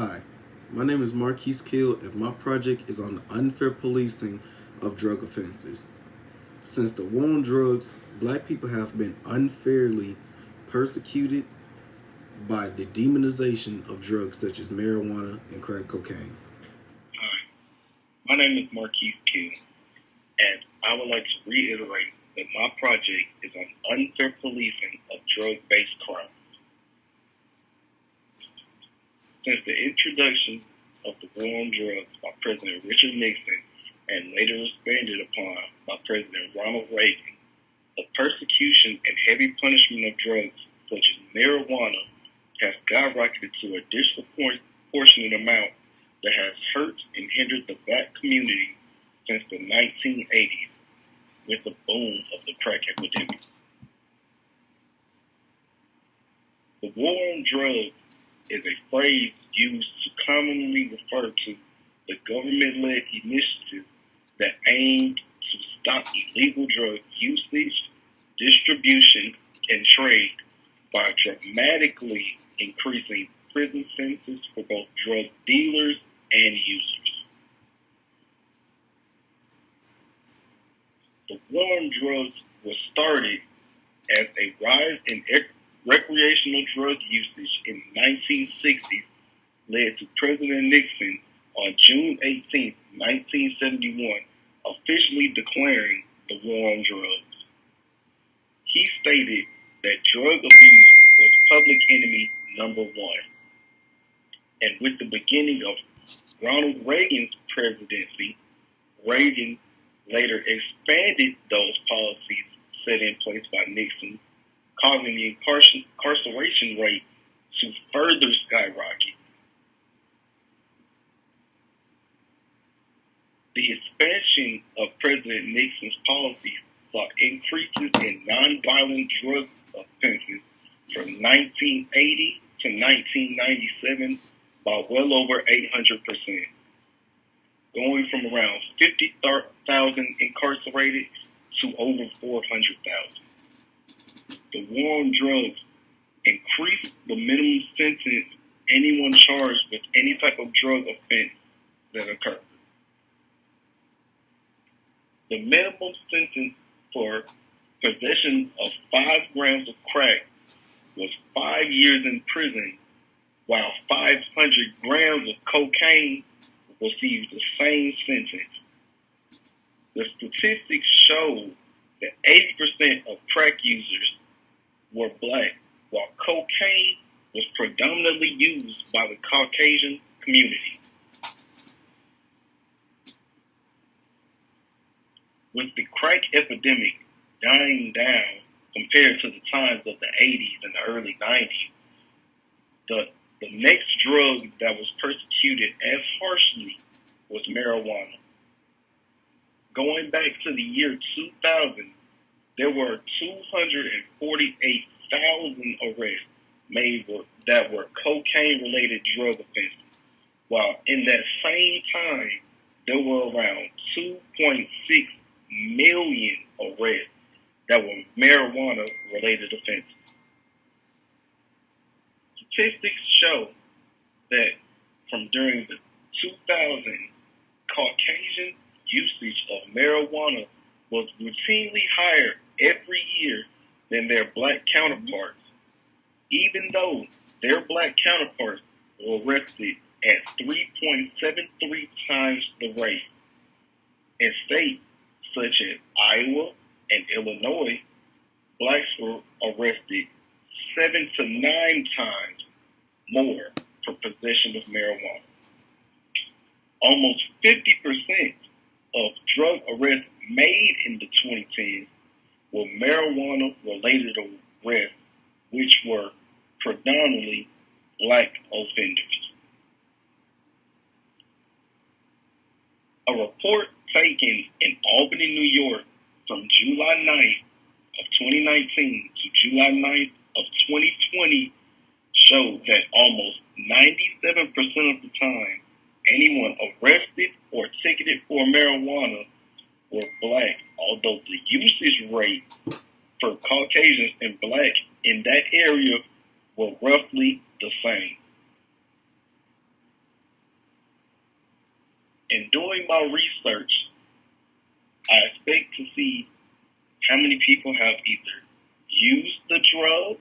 Hi, my name is Marquise Kill, and my project is on the unfair policing of drug offenses. Since the war on drugs, black people have been unfairly persecuted by the demonization of drugs such as marijuana and crack cocaine. Hi, my name is Marquise King, and I would like to reiterate that my project is on unfair policing of drug-based crime. Since the introduction of the war on drugs by President Richard Nixon and later expanded upon by President Ronald Reagan, the persecution and heavy punishment of drugs such as marijuana has skyrocketed to a disproportionate amount that has hurt and hindered the black community since the 1980s with the boom of the crack epidemic. The war on drugs is a phrase used to commonly refer to the government-led initiative that aimed to stop illegal drug usage, distribution, and trade by dramatically increasing prison sentences for both drug dealers and users. The war on drugs was started as a rise in recreational drug usage in the 1960s led to President Nixon on June 18, 1971, officially declaring the war on drugs. He stated that drug abuse was public enemy number one. And with the beginning of Ronald Reagan's presidency, Reagan later expanded those policies set in place by Nixon, causing the incarceration rate to further skyrocket. The expansion of President Nixon's policies saw increases in nonviolent drug offenses from 1980 to 1997 by well over 800%, going from around 50,000 incarcerated to over 400,000. The war on drugs increased the minimum sentence anyone charged with any type of drug offense that occurred. The minimum sentence for possession of 5 grams of crack was 5 years in prison, while 500 grams of cocaine received the same sentence. The statistics show that 80% of crack users were black, while cocaine was predominantly used by the Caucasian community. With the crack epidemic dying down compared to the times of the 80s and the early 90s, the next drug that was persecuted as harshly was marijuana. Going back to the year 2000, there were 248,000 arrests made that were cocaine-related drug offenses, while in that same time, there were around 2.6 million arrests that were marijuana-related offenses. Statistics show that from during the 2000, Caucasian usage of marijuana was routinely higher every year than their black counterparts, even though their black counterparts were arrested at 3.73 times the rate. In states such as Iowa and Illinois, blacks were arrested 7 to 9 times more for possession of marijuana. Almost 50% of drug arrests made in the 2010s were marijuana-related arrests, which were predominantly black offenders. A report taken in Albany, New York from July 9th of 2019 to July 9th of 2020 showed that almost 97% of the time anyone arrested or ticketed for marijuana were black, although the usage rate for Caucasians and black in that area were roughly the same. doing my research, I expect to see how many people have either used the drug,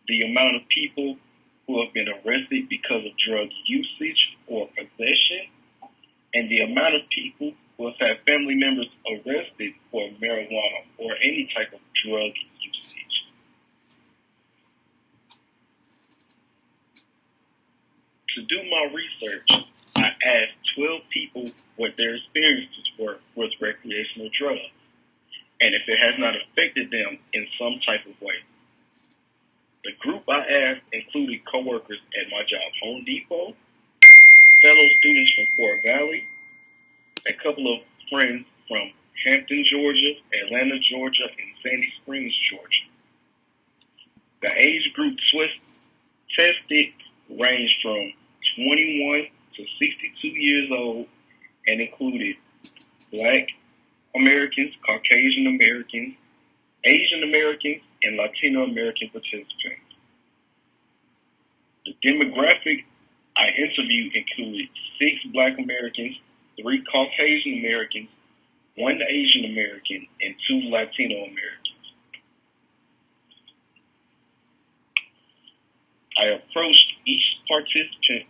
the amount of people who have been arrested because of drug usage or possession, and the amount of people who have had family members arrested for marijuana or any type of drug usage. To do my research, I asked 12 people what their experiences were with recreational drugs, and if it has not affected them in some type of way. The group I asked included coworkers at my job, Home Depot, fellow students from Fort Valley, a couple of friends from Hampton, Georgia, Atlanta, Georgia, and Sandy Springs, Georgia. The age group tested ranged from 21 to 62 years old and included Black Americans, Caucasian Americans, Asian Americans, and Latino American participants. The demographic I interviewed included 6 Black Americans, 3 Caucasian Americans, 1 Asian American, and 2 Latino Americans. I approached each participant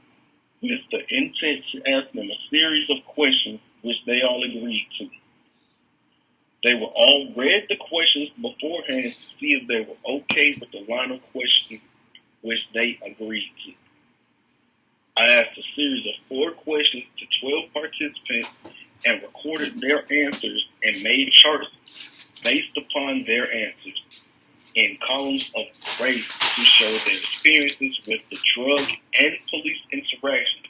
with the intent to ask them a series of questions which they all agreed to. They were all read the questions beforehand to see if they were okay with the line of questions which they agreed to. I asked a series of 4 questions to 12 participants and recorded their answers and made charts based upon their answers in columns of race to show their experiences with the drug and police interaction,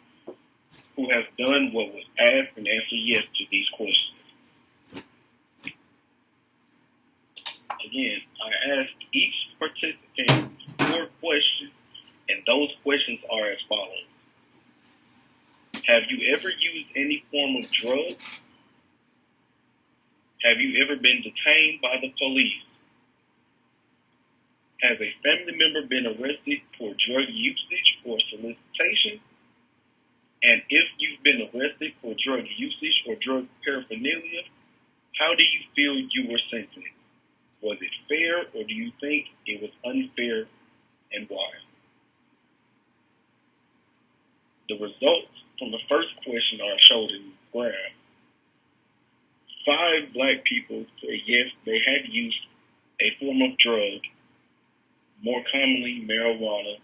who have done what was asked and answered yes to these questions. Again, I asked each participant 4 questions, and those questions are as follows. Have you ever used any form of drug? Have you ever been detained by the police? Has a family member been arrested for drug usage or solicitation? And if you've been arrested for drug usage or drug paraphernalia, how do you feel you were sentenced? Was it fair, or do you think it was unfair, and why? The results from the first question are shown in the graph. 5 Black people said yes, they had used a form of drug, more commonly marijuana.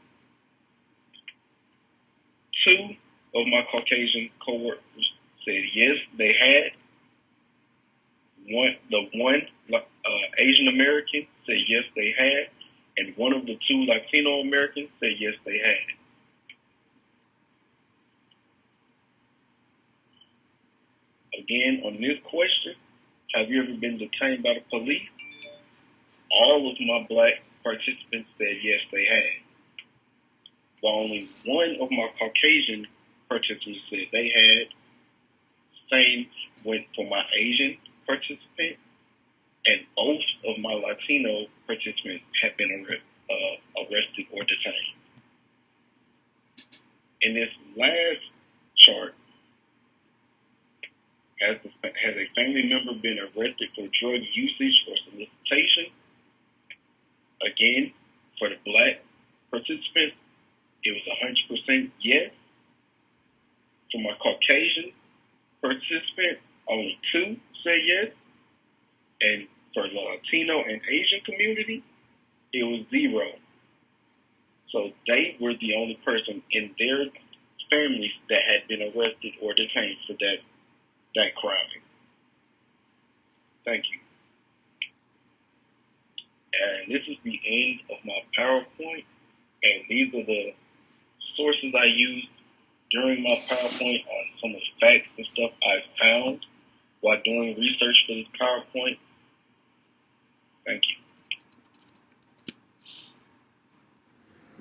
2 of my Caucasian coworkers said yes, they had. One Asian American said yes, they had, and one of the 2 Latino Americans said yes, they had. Again, on this question, have you ever been detained by the police? All of my Black participants said yes, they had. While only one of my Caucasian participants said they had. Same went for my Asian participant, and both of my Latino participants have been arrested or detained. In this last chart, has a family member been arrested for drug usage or solicitation? Again, for the Black participants, it was 100% yes. For my Caucasian participant, only 2 said yes. And for the Latino and Asian community, it was 0. So they were the only person in their families that had been arrested or detained for that crime. Thank you. And this is the end of my PowerPoint. And these are the sources I used during my PowerPoint on some of the facts and stuff I found while doing research for this PowerPoint. Thank you.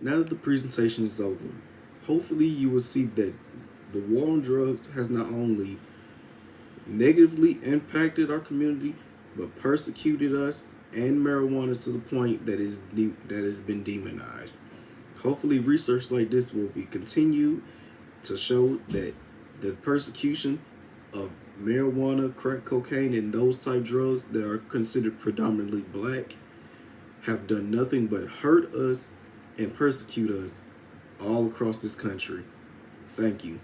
Now that the presentation is over, hopefully you will see that the war on drugs has not only negatively impacted our community, but persecuted us and marijuana to the point that has been demonized. Hopefully research like this will be continued to show that the persecution of marijuana, crack cocaine, and those type drugs that are considered predominantly black have done nothing but hurt us and persecute us all across this country. Thank you.